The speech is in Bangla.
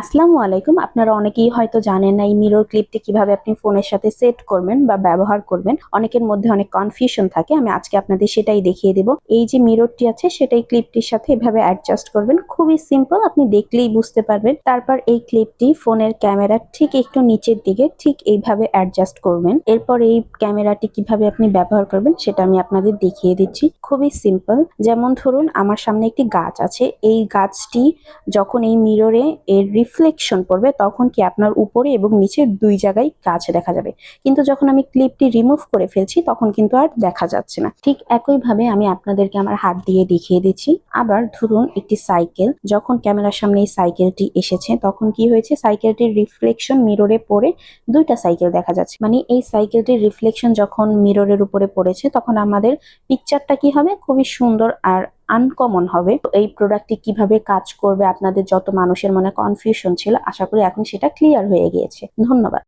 আসসালামু আলাইকুম। আপনারা অনেকেই হয়তো জানেন না এই মিরর ক্লিপটি কিভাবে আপনি ফোনের সাথে সেট করবেন বা ব্যবহার করবেন। অনেকের মধ্যে অনেক কনফিউশন থাকে। আমি আজকে আপনাদের সেটাই দেখিয়ে দেব। এই যে মিররটি আছে সেটাই ক্লিপটির সাথে এভাবে অ্যাডজাস্ট করবেন। খুবই সিম্পল, আপনি দেখলেই বুঝতে পারবেন। তারপর এই ক্লিপটি ফোনের ক্যামেরার ঠিক একটু নিচের দিকে ঠিক এইভাবে অ্যাডজাস্ট করবেন। এরপর এই ক্যামেরাটি কিভাবে আপনি ব্যবহার করবেন সেটা আমি আপনাদের দেখিয়ে দিচ্ছি। খুবই সিম্পল। যেমন ধরুন আমার সামনে একটি গাছ আছে। এই গাছটি যখন এই মিররে এর রিফ্লেকশন পড়বে তখন কি আপনার উপরে এবং নিচে দুই জায়গায় গাছ দেখা যাবে। কিন্তু যখন আমি ক্লিপটি রিমুভ করে ফেলছি তখন কিন্তু আর দেখা যাচ্ছে না। ঠিক একইভাবে আমি আপনাদেরকে আমার হাত দিয়ে দেখিয়ে দিচ্ছি। আবার ধরুন একটি সাইকেল, যখন ক্যামেরার সামনে এই সাইকেলটি এসেছে তখন কি হয়েছে, সাইকেলটির রিফ্লেকশন মিররে পড়ে দুইটা সাইকেল দেখা যাচ্ছে। মানে এই সাইকেলটির রিফ্লেকশন যখন মিররের উপরে পড়েছে তখন আমাদের পিকচারটা কি হবে, খুবই সুন্দর আর আনকমন হবে। তো এই প্রোডাক্টটি কিভাবে কাজ করবে, আপনাদের যত মানুষের মনে কনফিউশন ছিল, আশা করি এখন সেটা ক্লিয়ার হয়ে গিয়েছে। ধন্যবাদ।